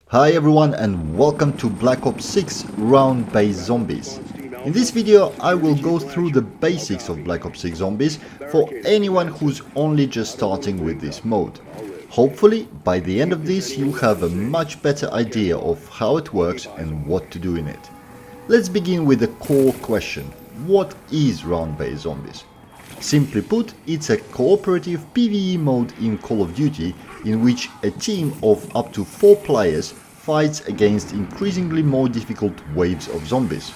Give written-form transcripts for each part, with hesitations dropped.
Hi everyone and welcome to Black Ops 6 round-based zombies. In this video I will go through the basics of Black Ops 6 zombies for anyone who's only just starting with this mode. Hopefully by the end of this you have a much better idea of how it works and what to do in it. Let's begin with the core question: what is round-based zombies? Simply put, it's a cooperative PvE mode in Call of Duty in which a team of up to 4 players fights against increasingly more difficult waves of zombies.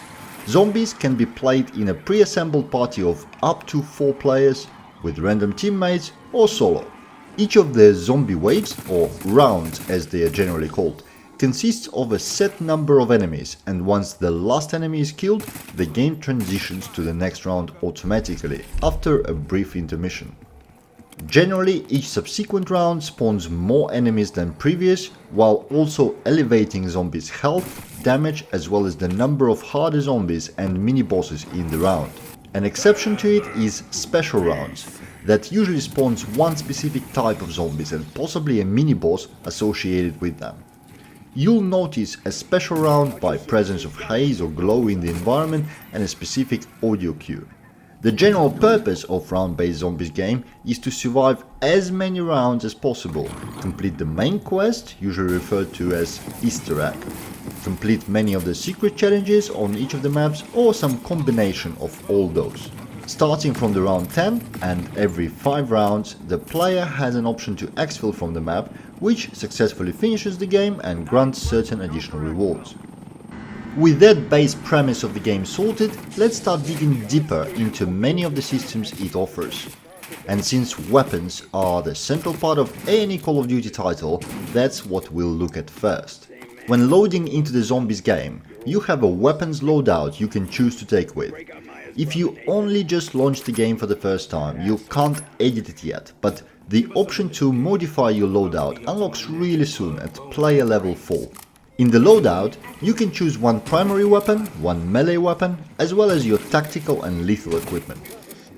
Zombies can be played in a pre-assembled party of up to 4 players, with random teammates or solo. Each of the zombie waves, or rounds as they are generally called, consists of a set number of enemies, and once the last enemy is killed, the game transitions to the next round automatically after a brief intermission. Generally, each subsequent round spawns more enemies than previous, while also elevating zombies' health, damage, as well as the number of harder zombies and mini-bosses in the round. An exception to it is special rounds, that usually spawns one specific type of zombies and possibly a mini-boss associated with them. You'll notice a special round by presence of haze or glow in the environment and a specific audio cue. The general purpose of round-based zombies game is to survive as many rounds as possible, complete the main quest, usually referred to as Easter egg, complete many of the secret challenges on each of the maps, or some combination of all those. Starting from the round 10 and every 5 rounds, the player has an option to exfil from the map, which successfully finishes the game and grants certain additional rewards. With that base premise of the game sorted, let's start digging deeper into many of the systems it offers. And since weapons are the central part of any Call of Duty title, that's what we'll look at first. When loading into the zombies game, you have a weapons loadout you can choose to take with. If you only just launched the game for the first time, you can't edit it yet, but the option to modify your loadout unlocks really soon at player level 4. In the loadout, you can choose one primary weapon, one melee weapon, as well as your tactical and lethal equipment.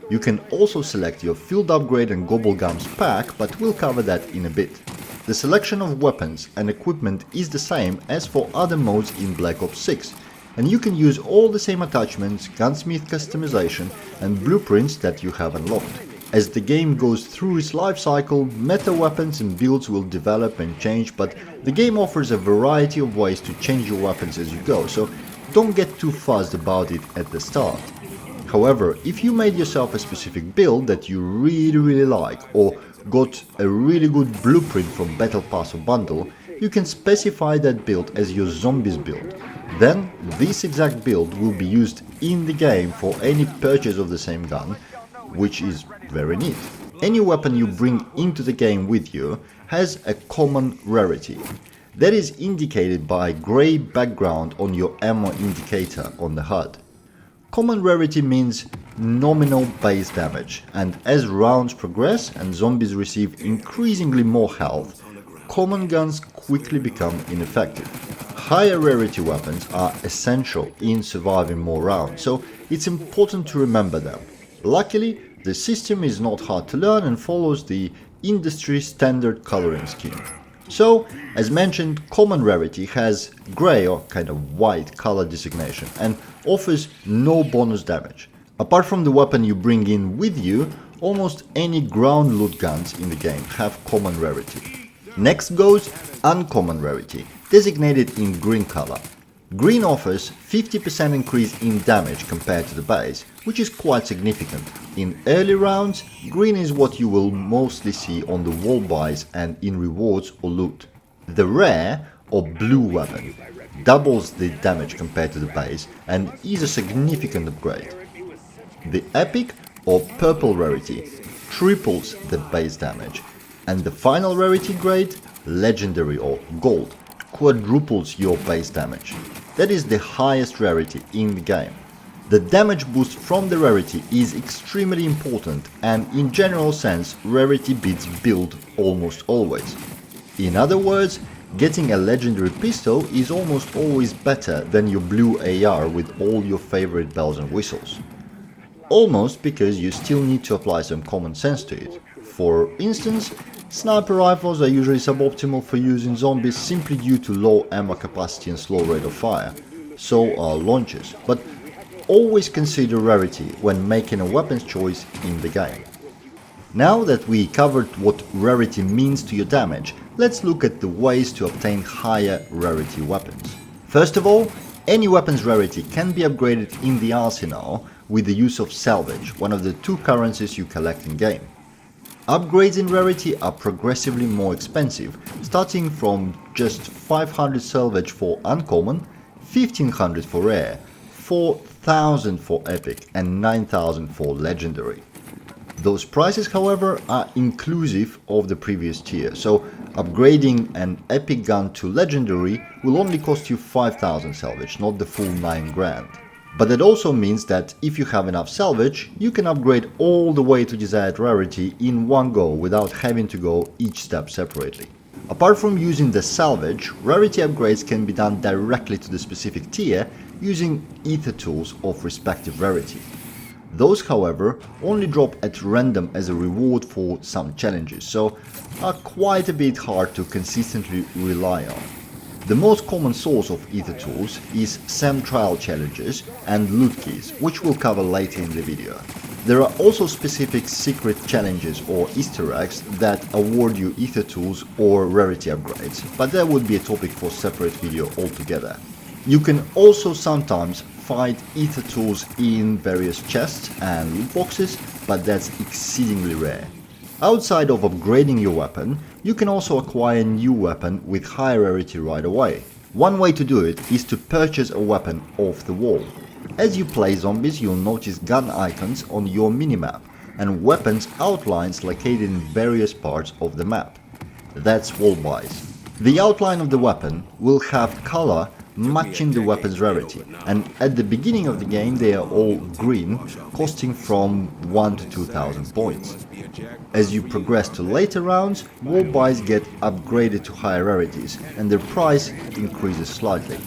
You can also select your field upgrade and Gobblegums pack, but we'll cover that in a bit. The selection of weapons and equipment is the same as for other modes in Black Ops 6, and you can use all the same attachments, gunsmith customization and blueprints that you have unlocked. As the game goes through its life cycle, meta weapons and builds will develop and change, but the game offers a variety of ways to change your weapons as you go, so don't get too fussed about it at the start. However, if you made yourself a specific build that you really like, or got a really good blueprint from Battle Pass or Bundle, you can specify that build as your zombies build. Then, this exact build will be used in the game for any purchase of the same gun, which is very neat. Any weapon you bring into the game with you has a common rarity. That is indicated by a grey background on your ammo indicator on the HUD. Common rarity means nominal base damage, and as rounds progress and zombies receive increasingly more health, common guns quickly become ineffective. Higher rarity weapons are essential in surviving more rounds, so it's important to remember them. Luckily, the system is not hard to learn and follows the industry standard coloring scheme. So, as mentioned, common rarity has grey or kind of white color designation and offers no bonus damage. Apart from the weapon you bring in with you, almost any ground loot guns in the game have common rarity. Next goes uncommon rarity, designated in green color. Green offers 50% increase in damage compared to the base, which is quite significant. In early rounds, green is what you will mostly see on the wall buys and in rewards or loot. The rare or blue weapon doubles the damage compared to the base and is a significant upgrade. The epic or purple rarity triples the base damage, and the final rarity grade, legendary or gold, quadruples your base damage. That is the highest rarity in the game. The damage boost from the rarity is extremely important, and in general sense, rarity beats build almost always. In other words, getting a legendary pistol is almost always better than your blue AR with all your favorite bells and whistles. Almost, because you still need to apply some common sense to it. For instance, sniper rifles are usually suboptimal for using zombies simply due to low ammo capacity and slow rate of fire. So are launchers, but always consider rarity when making a weapons choice in the game. Now that we covered what rarity means to your damage, let's look at the ways to obtain higher rarity weapons. First of all, any weapon's rarity can be upgraded in the arsenal with the use of Salvage, one of the 2 currencies you collect in game. Upgrades in rarity are progressively more expensive, starting from just 500 Salvage for uncommon, 1500 for rare, 4000 for epic and 9000 for legendary. Those prices, however, are inclusive of the previous tier, so upgrading an epic gun to legendary will only cost you 5000 salvage, not the full 9 grand. But that also means that if you have enough salvage, you can upgrade all the way to desired rarity in one go without having to go each step separately. Apart from using the salvage, rarity upgrades can be done directly to the specific tier using ether tools of respective rarity. Those, however, only drop at random as a reward for some challenges, so are quite a bit hard to consistently rely on. The most common source of ether tools is S.A.M trial challenges and loot keys, which we'll cover later in the video. There are also specific secret challenges or Easter eggs that award you ether tools or rarity upgrades, but that would be a topic for a separate video altogether. You can also sometimes find ether tools in various chests and loot boxes, but that's exceedingly rare. Outside of upgrading your weapon, you can also acquire a new weapon with high rarity right away. One way to do it is to purchase a weapon off the wall. As you play zombies, you'll notice gun icons on your minimap and weapons outlines located in various parts of the map. That's wall buys. The outline of the weapon will have color matching the weapon's rarity, and at the beginning of the game they are all green, costing from 1 to 2000 points. As you progress to later rounds, wall buys get upgraded to higher rarities and their price increases slightly.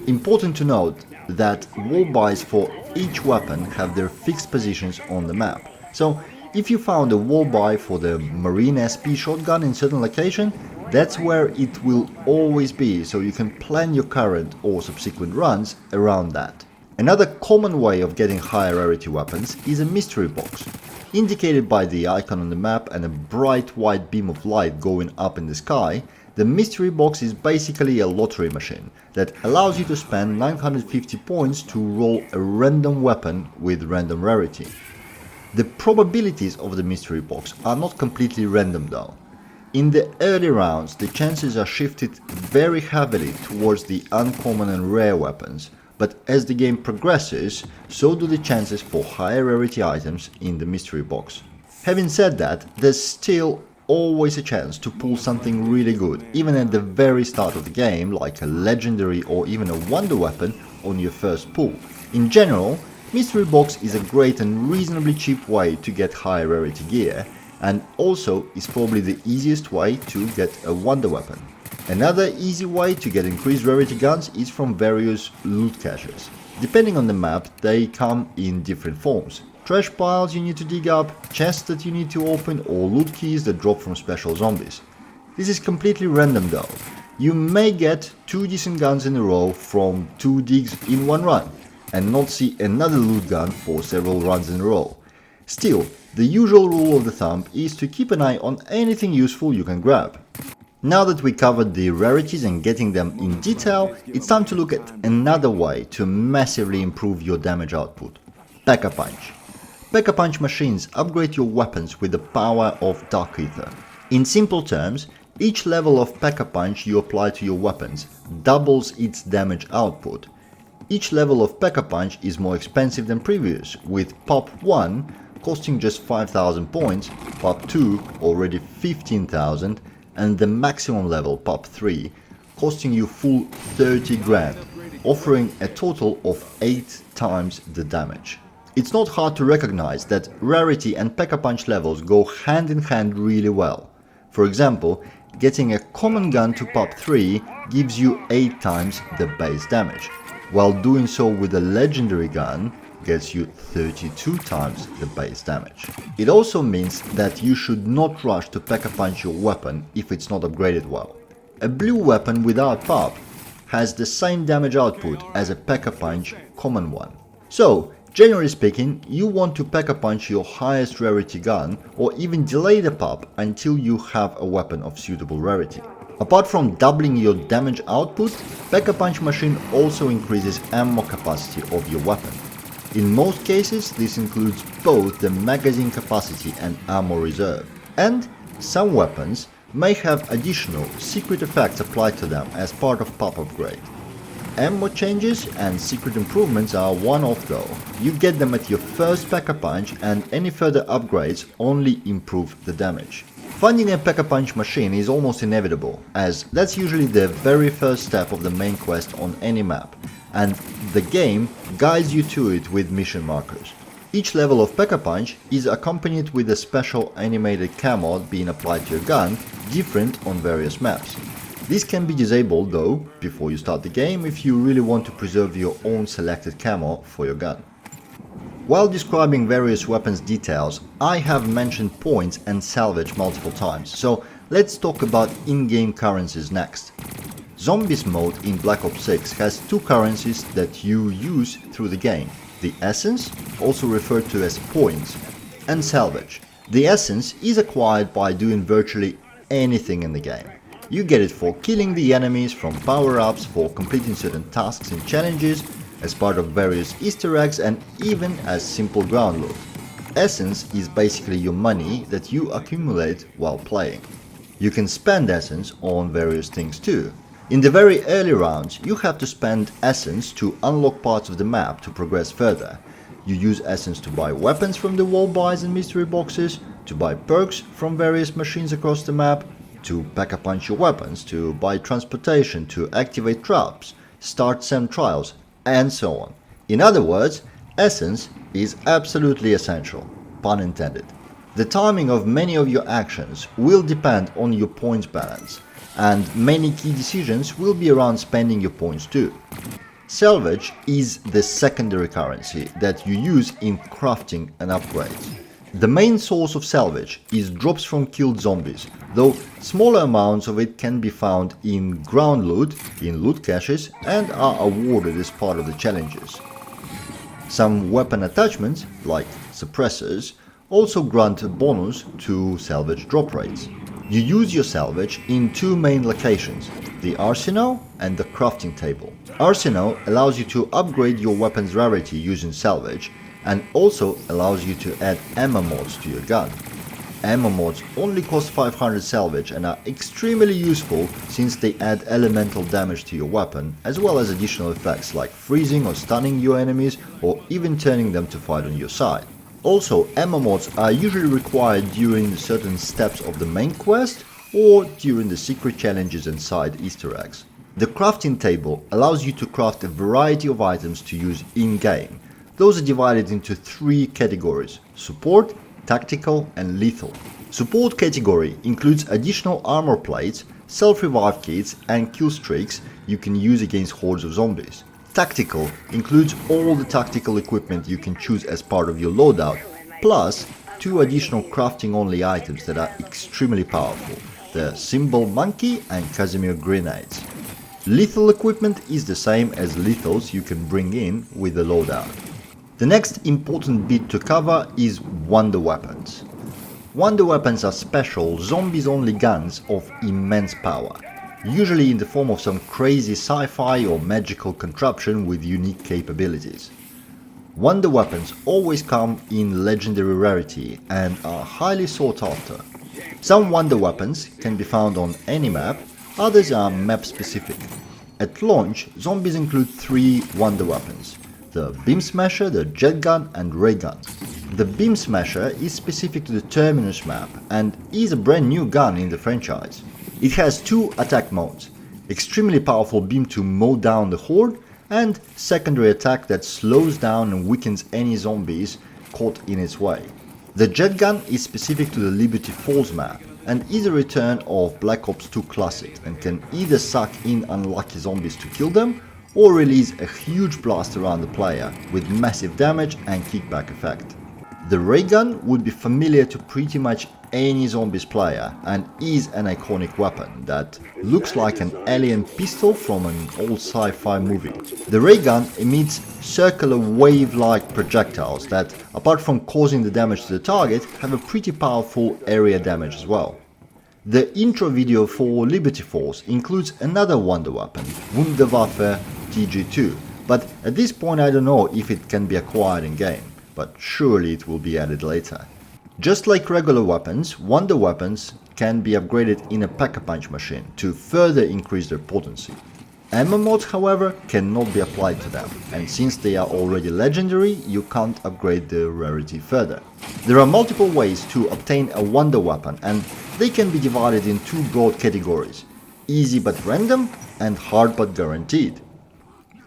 Important to note that wall buys for each weapon have their fixed positions on the map, so if you found a wall buy for the Marine SP shotgun in certain location, that's where it will always be, so you can plan your current or subsequent runs around that. Another common way of getting higher rarity weapons is a mystery box. Indicated by the icon on the map and a bright white beam of light going up in the sky, the mystery box is basically a lottery machine that allows you to spend 950 points to roll a random weapon with random rarity. The probabilities of the mystery box are not completely random though. In the early rounds, the chances are shifted very heavily towards the uncommon and rare weapons, but as the game progresses, so do the chances for higher rarity items in the mystery box. Having said that, there's still always a chance to pull something really good, even at the very start of the game, like a legendary or even a wonder weapon on your first pull. In general, mystery box is a great and reasonably cheap way to get high rarity gear, and also is probably the easiest way to get a wonder weapon. Another easy way to get increased rarity guns is from various loot caches. Depending on the map, they come in different forms. Trash piles you need to dig up, chests that you need to open, or loot keys that drop from special zombies. This is completely random though. You may get 2 decent guns in a row from 2 digs in one run, and not see another loot gun for several runs in a row. Still, the usual rule of the thumb is to keep an eye on anything useful you can grab. Now that we covered the rarities and getting them in detail, it's time to look at another way to massively improve your damage output. Pack-a-Punch. Pack-a-Punch machines upgrade your weapons with the power of Dark Ether. In simple terms, each level of Pack-a-Punch you apply to your weapons doubles its damage output. Each level of Pack-a-Punch is more expensive than previous, with Pop 1 costing just 5000 points, Pop 2 already 15,000, and the maximum level, Pop 3, costing you full 30 grand, offering a total of 8 times the damage. It's not hard to recognize that rarity and Pack-a-Punch levels go hand in hand really well. For example, getting a common gun to Pop 3 gives you 8 times the base damage, while doing so with a legendary gun gets you 32 times the base damage. It also means that you should not rush to Pack-a-Punch your weapon if it's not upgraded well. A blue weapon without pop has the same damage output as a Pack-a-Punch common one. So, generally speaking, you want to Pack-a-Punch your highest rarity gun or even delay the pop until you have a weapon of suitable rarity. Apart from doubling your damage output, Pack-a-Punch machine also increases ammo capacity of your weapon. In most cases, this includes both the magazine capacity and ammo reserve. And some weapons may have additional secret effects applied to them as part of pop upgrade. Ammo changes and secret improvements are one-off though. You get them at your first Pack-a-Punch, and any further upgrades only improve the damage. Finding a Pack-a-Punch machine is almost inevitable, as that's usually the very first step of the main quest on any map, and the game guides you to it with mission markers. Each level of Pack-a-Punch is accompanied with a special animated camo being applied to your gun, different on various maps. This can be disabled though, before you start the game, if you really want to preserve your own selected camo for your gun. While describing various weapons details, I have mentioned points and salvage multiple times, so let's talk about in-game currencies next. Zombies mode in Black Ops 6 has two currencies that you use through the game: the Essence, also referred to as points, and Salvage. The Essence is acquired by doing virtually anything in the game. You get it for killing the enemies, from power-ups, for completing certain tasks and challenges, as part of various Easter eggs, and even as simple ground loot. Essence is basically your money that you accumulate while playing. You can spend Essence on various things too. In the very early rounds, you have to spend Essence to unlock parts of the map to progress further. You use Essence to buy weapons from the wall buys and mystery boxes, to buy perks from various machines across the map, to Pack-a-Punch your weapons, to buy transportation, to activate traps, start S.A.M trials, and so on. In other words, Essence is absolutely essential, pun intended. The timing of many of your actions will depend on your points balance, and many key decisions will be around spending your points too. Salvage is the secondary currency that you use in crafting and upgrades. The main source of salvage is drops from killed zombies, though smaller amounts of it can be found in ground loot, in loot caches, and are awarded as part of the challenges. Some weapon attachments, like suppressors, also grant a bonus to salvage drop rates. You use your salvage in two main locations, the arsenal and the crafting table. Arsenal allows you to upgrade your weapon's rarity using salvage, and also allows you to add ammo mods to your gun. Ammo mods only cost 500 salvage and are extremely useful since they add elemental damage to your weapon, as well as additional effects like freezing or stunning your enemies, or even turning them to fight on your side. Also, ammo mods are usually required during certain steps of the main quest or during the secret challenges and side Easter eggs. The crafting table allows you to craft a variety of items to use in-game. Those are divided into three categories: support, tactical, and lethal. Support category includes additional armor plates, self-revive kits, and kill streaks you can use against hordes of zombies. Tactical includes all the tactical equipment you can choose as part of your loadout, plus two additional crafting-only items that are extremely powerful: the Symbol Monkey and Casimir grenades. Lethal equipment is the same as lethals you can bring in with the loadout. The next important bit to cover is Wonder Weapons. Wonder Weapons are special, zombies-only guns of immense power, usually in the form of some crazy sci-fi or magical contraption with unique capabilities. Wonder Weapons always come in legendary rarity and are highly sought after. Some Wonder Weapons can be found on any map, others are map specific. At launch, zombies include three Wonder Weapons: the Beam Smasher, the Jet Gun, and Ray Gun. The Beam Smasher is specific to the Terminus map and is a brand new gun in the franchise. It has two attack modes: extremely powerful beam to mow down the horde, and secondary attack that slows down and weakens any zombies caught in its way. The Jet Gun is specific to the Liberty Falls map and is a return of Black Ops 2 Classic, and can either suck in unlucky zombies to kill them, or release a huge blast around the player with massive damage and kickback effect. The ray gun would be familiar to pretty much any zombies player and is an iconic weapon that looks like an alien pistol from an old sci-fi movie. The ray gun emits circular wave-like projectiles that, apart from causing the damage to the target, have a pretty powerful area damage as well. The intro video for Liberty Force includes another wonder weapon, Wunderwaffe TG2, but at this point I don't know if it can be acquired in-game, but surely it will be added later. Just like regular weapons, wonder weapons can be upgraded in a Pack-a-Punch machine to further increase their potency. Ammo mods, however, cannot be applied to them, and since they are already legendary, you can't upgrade the rarity further. There are multiple ways to obtain a wonder weapon, and they can be divided in two broad categories: easy but random and hard but guaranteed.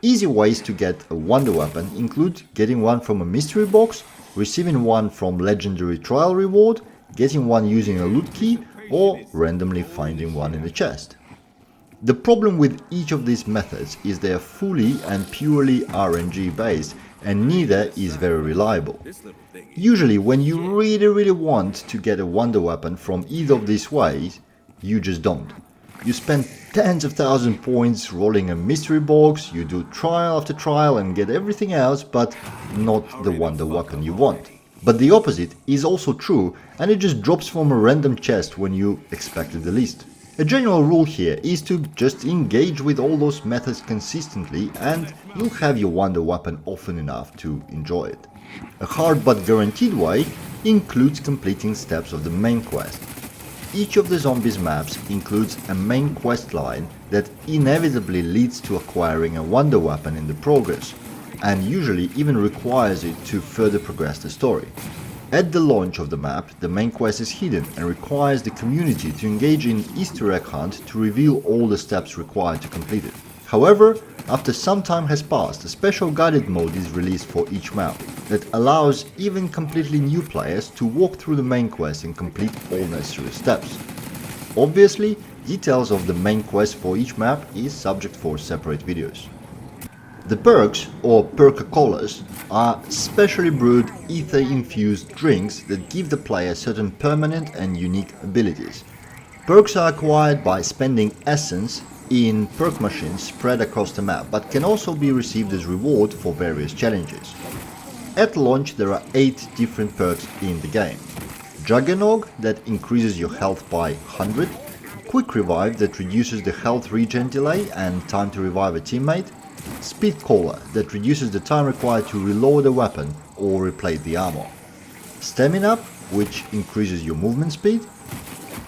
Easy ways to get a wonder weapon include getting one from a mystery box, receiving one from legendary trial reward, getting one using a loot key, or randomly finding one in the chest. The problem with each of these methods is they are fully and purely RNG based, and neither is very reliable. Usually when you really want to get a wonder weapon from either of these ways, you just don't. You spend tens of thousands of points rolling a mystery box, you do trial after trial and get everything else but not the wonder weapon you want. But the opposite is also true, and it just drops from a random chest when you expected the least. A general rule here is to just engage with all those methods consistently and you'll have your wonder weapon often enough to enjoy it. A hard but guaranteed way includes completing steps of the main quest. Each of the zombies maps includes a main quest line that inevitably leads to acquiring a wonder weapon in the progress, and usually even requires it to further progress the story. At the launch of the map, the main quest is hidden and requires the community to engage in Easter egg hunt to reveal all the steps required to complete it. However, after some time has passed, a special guided mode is released for each map that allows even completely new players to walk through the main quest and complete all necessary steps. Obviously, details of the main quest for each map is subject for separate videos. The perks, or perk-a-collars, are specially brewed ether-infused drinks that give the player certain permanent and unique abilities. Perks are acquired by spending essence in perk machines spread across the map, but can also be received as reward for various challenges. At launch there are 8 different perks in the game. Juggernog, that increases your health by 100, Quick Revive, that reduces the health regen delay and time to revive a teammate, Speed Caller, that reduces the time required to reload a weapon or replate the armor, Stamina, which increases your movement speed,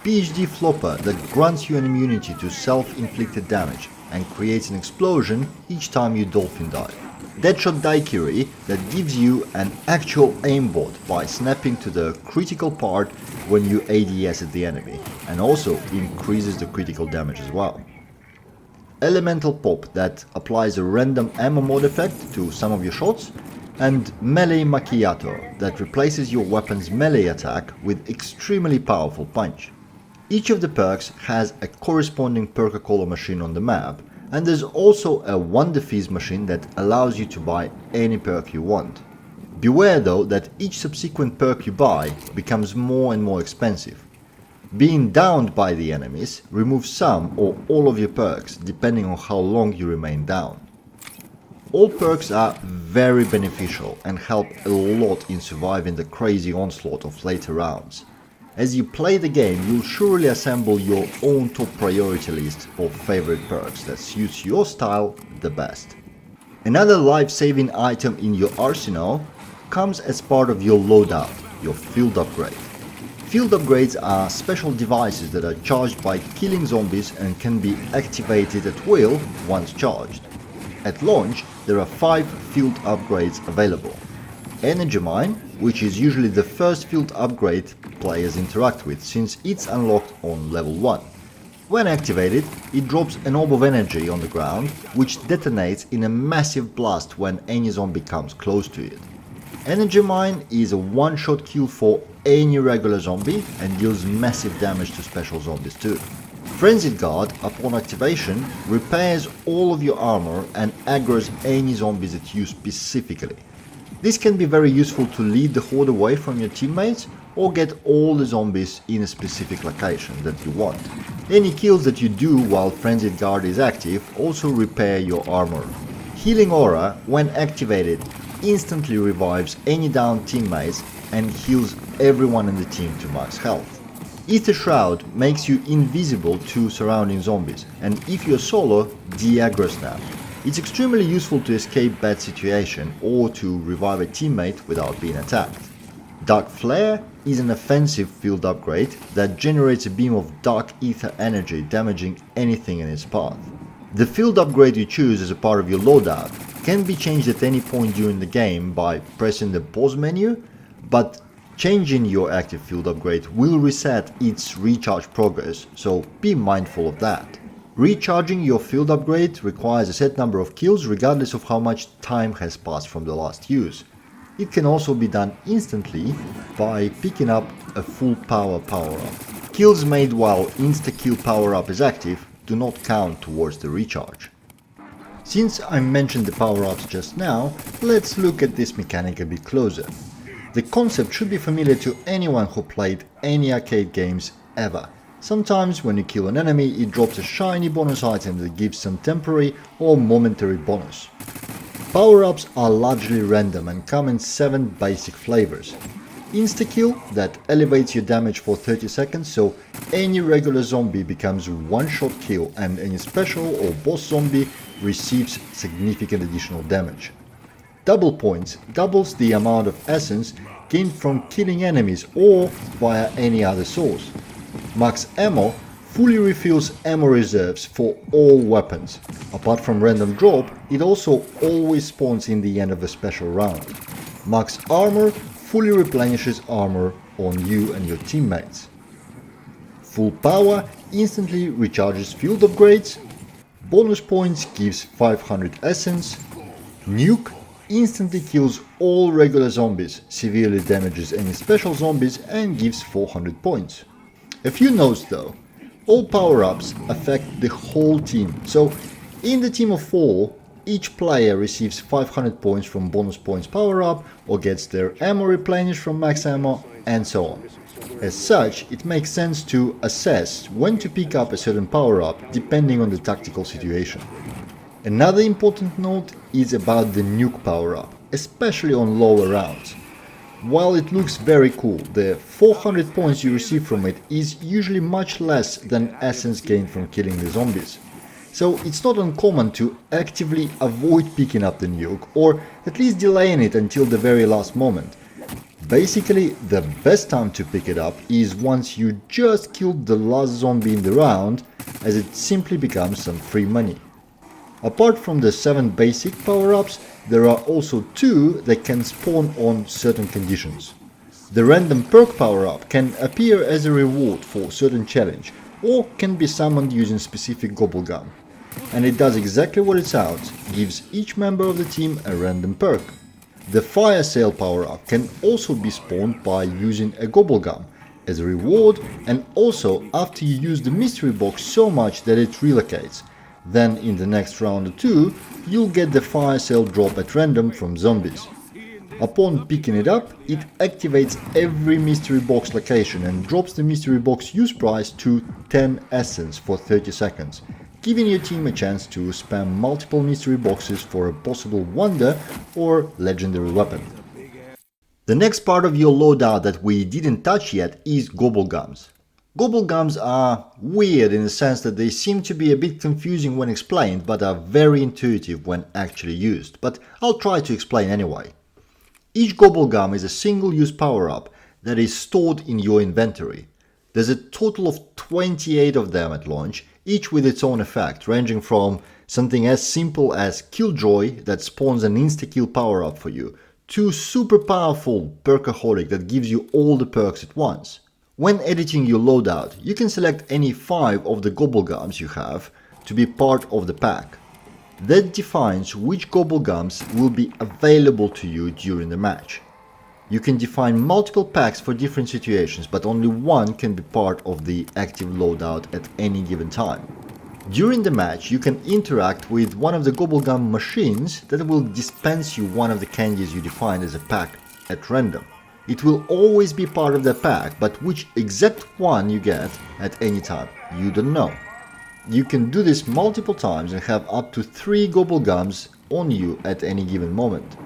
PhD Flopper, that grants you an immunity to self-inflicted damage and creates an explosion each time you dolphin dive, Deadshot Daiquiri, that gives you an actual aimbot by snapping to the critical part when you ADS at the enemy, and also increases the critical damage as well. Elemental Pop, that applies a random ammo mod effect to some of your shots, and Melee Macchiato, that replaces your weapon's melee attack with extremely powerful punch. Each of the perks has a corresponding perk-a-collar machine on the map, and there's also a Wonder Fizz machine that allows you to buy any perk you want. Beware though that each subsequent perk you buy becomes more and more expensive. Being downed by the enemies removes some or all of your perks depending on how long you remain down. All perks are very beneficial and help a lot in surviving the crazy onslaught of later rounds. As you play the game, you'll surely assemble your own top priority list of favorite perks that suits your style the best. Another life-saving item in your arsenal comes as part of your loadout, your field upgrade. Field upgrades are special devices that are charged by killing zombies and can be activated at will once charged. At launch, there are 5 field upgrades available. Energy Mine, which is usually the first field upgrade players interact with since it's unlocked on level 1. When activated, it drops an orb of energy on the ground, which detonates in a massive blast when any zombie comes close to it. Energy Mine is a one-shot kill for any regular zombie and deals massive damage to special zombies too. Frenzied Guard, upon activation, repairs all of your armor and aggroes any zombies that you specifically. This can be very useful to lead the horde away from your teammates or get all the zombies in a specific location that you want. Any kills that you do while Frenzied Guard is active also repair your armor. Healing Aura, when activated, instantly revives any downed teammates and heals everyone in the team to max health. Ether Shroud makes you invisible to surrounding zombies, and if you're solo, de-aggro snap. It's extremely useful to escape bad situation or to revive a teammate without being attacked. Dark Flare is an offensive field upgrade that generates a beam of dark ether energy damaging anything in its path. The field upgrade you choose as a part of your loadout can be changed at any point during the game by pressing the pause menu, but changing your active field upgrade will reset its recharge progress, so be mindful of that. Recharging your field upgrade requires a set number of kills regardless of how much time has passed from the last use. It can also be done instantly by picking up a full power power-up. Kills made while insta-kill power-up is active do not count towards the recharge. Since I mentioned the power-ups just now, let's look at this mechanic a bit closer. The concept should be familiar to anyone who played any arcade games ever. Sometimes when you kill an enemy, it drops a shiny bonus item that gives some temporary or momentary bonus. Power-ups are largely random and come in 7 basic flavors. Insta-kill, that elevates your damage for 30 seconds, so any regular zombie becomes one-shot kill and any special or boss zombie receives significant additional damage. Double points doubles the amount of essence gained from killing enemies or via any other source. Max Ammo fully refills ammo reserves for all weapons. Apart from random drop, it also always spawns in the end of a special round. Max Armor fully replenishes armor on you and your teammates. Full Power instantly recharges field upgrades. Bonus points gives 500 essence. Nuke instantly kills all regular zombies, severely damages any special zombies and gives 400 points. A few notes though, all power-ups affect the whole team, so in the team of 4, each player receives 500 points from bonus points power-up or gets their ammo replenished from max ammo and so on. As such, it makes sense to assess when to pick up a certain power-up depending on the tactical situation. Another important note is about the nuke power-up, especially on lower rounds. While it looks very cool, the 400 points you receive from it is usually much less than essence gained from killing the zombies. So it's not uncommon to actively avoid picking up the nuke, or at least delaying it until the very last moment. Basically, the best time to pick it up is once you just killed the last zombie in the round, as it simply becomes some free money. Apart from the 7 basic power-ups, there are also 2 that can spawn on certain conditions. The random perk power-up can appear as a reward for certain challenge, or can be summoned using specific Gobblegum. And it does exactly what it sounds, gives each member of the team a random perk. The Fire Sale power-up can also be spawned by using a Gobblegum as a reward, and also after you use the mystery box so much that it relocates. Then in the next round or 2, you'll get the Fire Sale drop at random from zombies. Upon picking it up, it activates every mystery box location and drops the mystery box use price to 10 essence for 30 seconds, giving your team a chance to spam multiple mystery boxes for a possible wonder or legendary weapon. The next part of your loadout that we didn't touch yet is Gobblegums. Gobblegums are weird in the sense that they seem to be a bit confusing when explained, but are very intuitive when actually used, but I'll try to explain anyway. Each Gobblegum is a single-use power-up that is stored in your inventory. There's a total of 28 of them at launch, each with its own effect, ranging from something as simple as Killjoy that spawns an insta-kill power-up for you, to super powerful Perkaholic that gives you all the perks at once. When editing your loadout, you can select any 5 of the Gobblegums you have to be part of the pack. That defines which Gobblegums will be available to you during the match. You can define multiple packs for different situations, but only one can be part of the active loadout at any given time. During the match, you can interact with one of the Gobblegum machines that will dispense you one of the candies you defined as a pack at random. It will always be part of the pack, but which exact one you get at any time, you don't know. You can do this multiple times and have up to 3 Gobblegums on you at any given moment.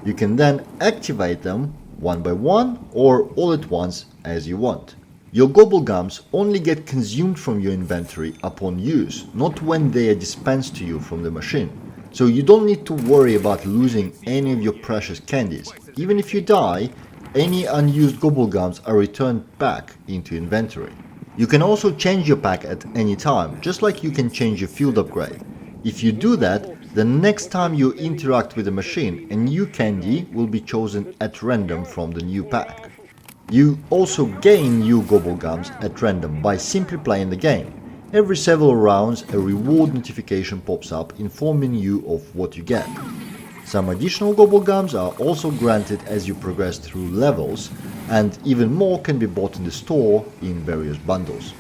You can then activate them one by one or all at once as you want. Your Gobblegums only get consumed from your inventory upon use, not when they are dispensed to you from the machine. So you don't need to worry about losing any of your precious candies. Even if you die, any unused Gobblegums are returned back into inventory. You can also change your pack at any time, just like you can change your field upgrade. If you do that, the next time you interact with the machine, a new candy will be chosen at random from the new pack. You also gain new Gobblegums at random by simply playing the game. Every several rounds a reward notification pops up informing you of what you get. Some additional Gobblegums are also granted as you progress through levels, and even more can be bought in the store in various bundles.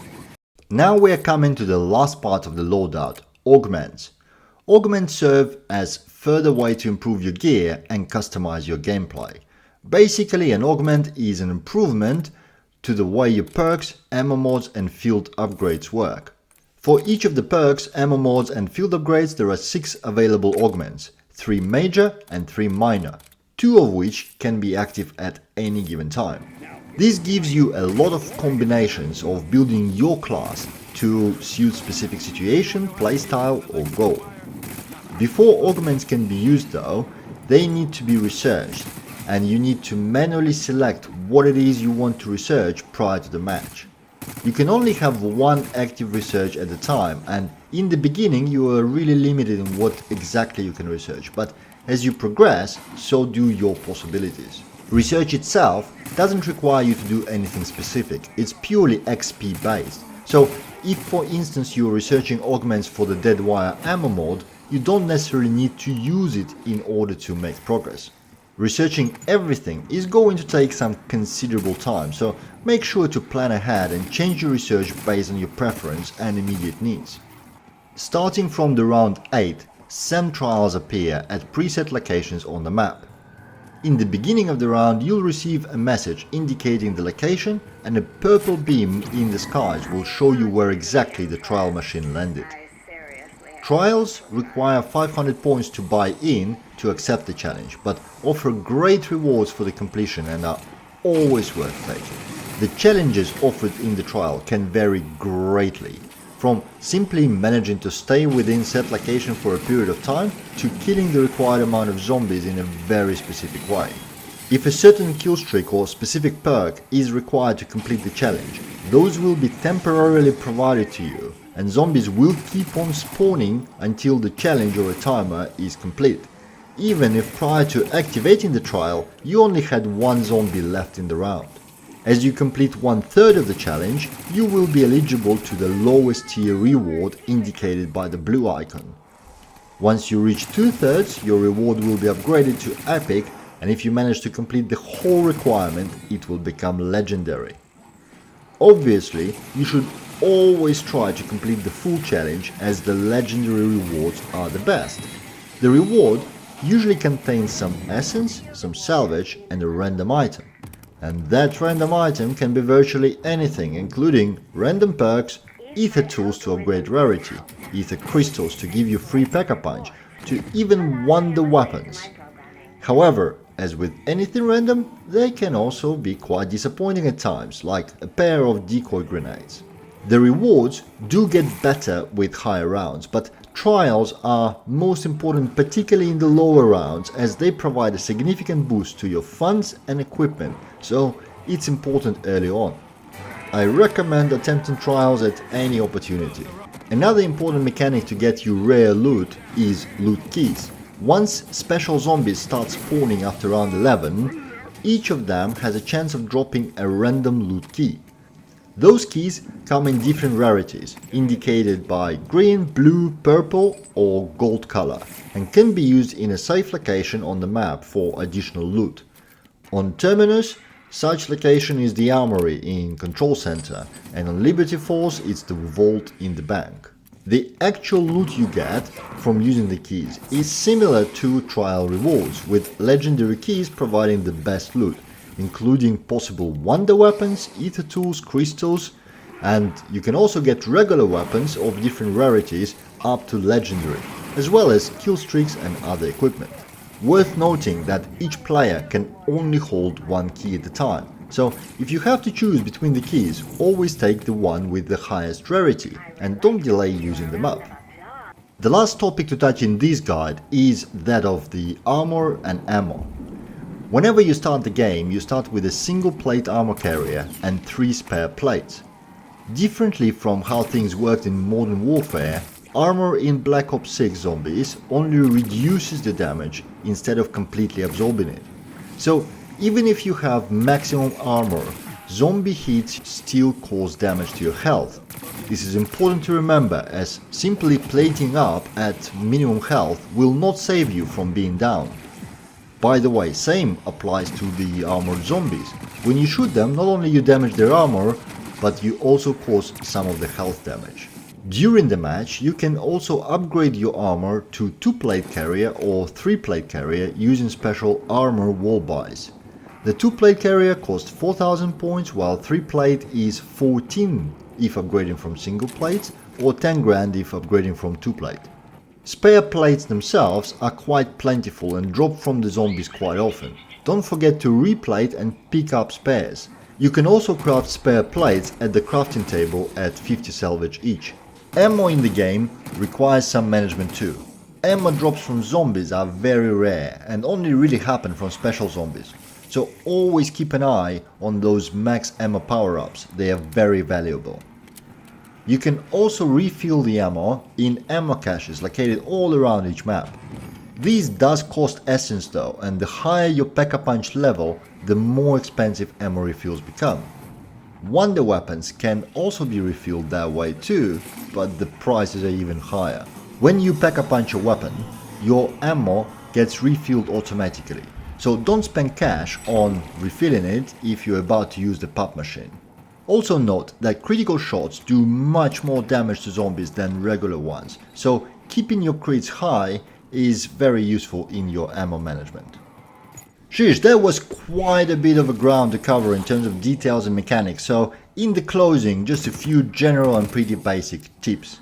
Now we are coming to the last part of the loadout, Augments. Augments serve as further way to improve your gear and customize your gameplay. Basically, an augment is an improvement to the way your perks, ammo mods and field upgrades work. For each of the perks, ammo mods and field upgrades there are 6 available augments, 3 major and 3 minor, 2 of which can be active at any given time. This gives you a lot of combinations of building your class to suit specific situation, playstyle or goal. Before augments can be used though, they need to be researched, and you need to manually select what it is you want to research prior to the match. You can only have one active research at a time, and in the beginning you are really limited in what exactly you can research, but as you progress, so do your possibilities. Research itself doesn't require you to do anything specific, it's purely XP based. So if for instance you are researching augments for the dead wire ammo mod, you don't necessarily need to use it in order to make progress. Researching everything is going to take some considerable time, so make sure to plan ahead and change your research based on your preference and immediate needs. Starting from the round 8, S.A.M trials appear at preset locations on the map. In the beginning of the round you'll receive a message indicating the location, and a purple beam in the skies will show you where exactly the trial machine landed. Trials require 500 points to buy in to accept the challenge, but offer great rewards for the completion and are always worth taking. The challenges offered in the trial can vary greatly, from simply managing to stay within set location for a period of time to killing the required amount of zombies in a very specific way. If a certain kill streak or specific perk is required to complete the challenge, those will be temporarily provided to you, and zombies will keep on spawning until the challenge or a timer is complete, even if prior to activating the trial you only had 1 zombie left in the round. As you complete 1/3 of the challenge, you will be eligible to the lowest tier reward indicated by the blue icon. Once you reach 2/3, your reward will be upgraded to epic, and if you manage to complete the whole requirement, it will become legendary. Obviously, you should always try to complete the full challenge, as the legendary rewards are the best. The reward usually contains some essence, some salvage and a random item. And that random item can be virtually anything, including random perks, ether tools to upgrade rarity, ether crystals to give you free Pack-a-Punch, to even wonder weapons. However, as with anything random, they can also be quite disappointing at times, like a pair of decoy grenades. The rewards do get better with higher rounds, but trials are most important, particularly in the lower rounds, as they provide a significant boost to your funds and equipment, so it's important early on. I recommend attempting trials at any opportunity. Another important mechanic to get you rare loot is loot keys. Once special zombies start spawning after round 11, each of them has a chance of dropping a random loot key. Those keys come in different rarities, indicated by green, blue, purple or gold color, and can be used in a safe location on the map for additional loot. On Terminus, such location is the Armory in Control Center, and on Liberty Force it's the Vault in the Bank. The actual loot you get from using the keys is similar to trial rewards, with legendary keys providing the best loot, including possible wonder weapons, ether tools, crystals, and you can also get regular weapons of different rarities up to legendary, as well as kill streaks and other equipment. Worth noting that each player can only hold one key at a time, so if you have to choose between the keys, always take the one with the highest rarity and don't delay using them up. The last topic to touch in this guide is that of the armor and ammo. Whenever you start the game, you start with a single plate armor carrier and 3 spare plates. Differently from how things worked in Modern Warfare, armor in Black Ops 6 Zombies only reduces the damage instead of completely absorbing it. So even if you have maximum armor, zombie hits still cause damage to your health. This is important to remember, as simply plating up at minimum health will not save you from being down. By the way, same applies to the armored zombies. When you shoot them, not only you damage their armor, but you also cause some of the health damage. During the match, you can also upgrade your armor to 2-plate carrier or 3-plate carrier using special armor wall buys. The 2-plate carrier costs 4000 points, while 3-plate is 14 if upgrading from single plates, or 10 grand if upgrading from 2-plate. Spare plates themselves are quite plentiful and drop from the zombies quite often. Don't forget to replate and pick up spares. You can also craft spare plates at the crafting table at 50 salvage each. Ammo in the game requires some management too. Ammo drops from zombies are very rare and only really happen from special zombies. So always keep an eye on those max ammo power-ups, they are very valuable. You can also refill the ammo in ammo caches located all around each map. These does cost essence though, and the higher your Pack-a-Punch level, the more expensive ammo refills become. Wonder weapons can also be refilled that way too, but the prices are even higher. When you Pack-a-Punch a weapon, your ammo gets refilled automatically, so don't spend cash on refilling it if you're about to use the pop machine. Also note that critical shots do much more damage to zombies than regular ones, so keeping your crits high is very useful in your ammo management. Sheesh, there was quite a bit of a ground to cover in terms of details and mechanics, so in the closing, just a few general and pretty basic tips.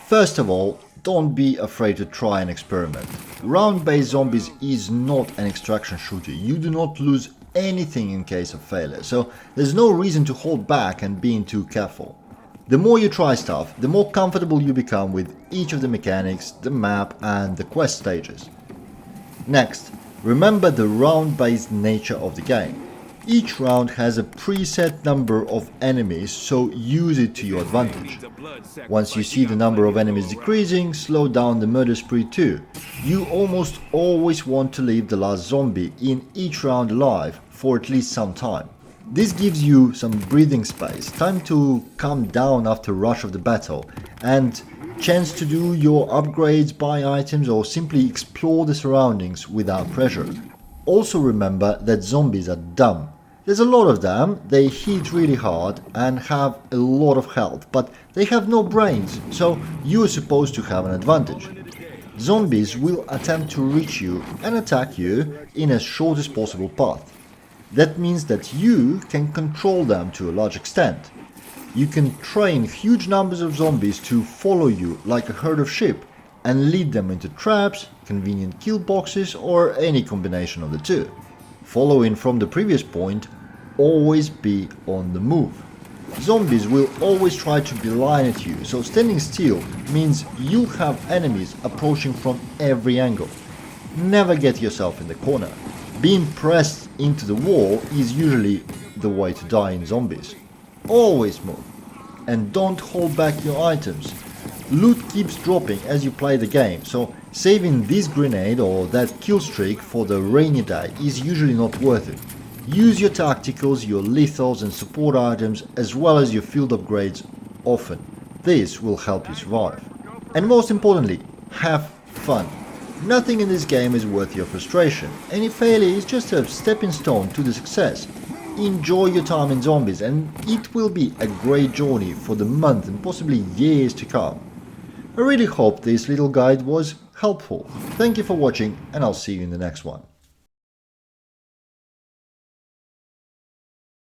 First of all, don't be afraid to try and experiment. Round-based zombies is not an extraction shooter. You do not lose anything in case of failure, so there's no reason to hold back and being too careful. The more you try stuff, the more comfortable you become with each of the mechanics, the map and the quest stages. Next, remember the round-based nature of the game. Each round has a preset number of enemies, so use it to your advantage. Once you see the number of enemies decreasing, slow down the murder spree too. You almost always want to leave the last zombie in each round alive for at least some time. This gives you some breathing space, time to calm down after rush of the battle, and chance to do your upgrades, buy items or simply explore the surroundings without pressure. Also remember that zombies are dumb. There's a lot of them, they hit really hard and have a lot of health, but they have no brains, so you are supposed to have an advantage. Zombies will attempt to reach you and attack you in as short as possible path. That means that you can control them to a large extent. You can train huge numbers of zombies to follow you like a herd of sheep and lead them into traps, convenient kill boxes or any combination of the two. Following from the previous point, always be on the move. Zombies will always try to beeline at you, so standing still means you'll have enemies approaching from every angle. Never get yourself in the corner. Being pressed into the wall is usually the way to die in zombies. Always move. And don't hold back your items. Loot keeps dropping as you play the game, so saving this grenade or that kill streak for the rainy day is usually not worth it. Use your tacticals, your lethals and support items as well as your field upgrades often. This will help you survive. And most importantly, have fun. Nothing in this game is worth your frustration. Any failure is just a stepping stone to the success. Enjoy your time in zombies and it will be a great journey for the month and possibly years to come. I really hope this little guide was helpful. Thank you for watching and I'll see you in the next one.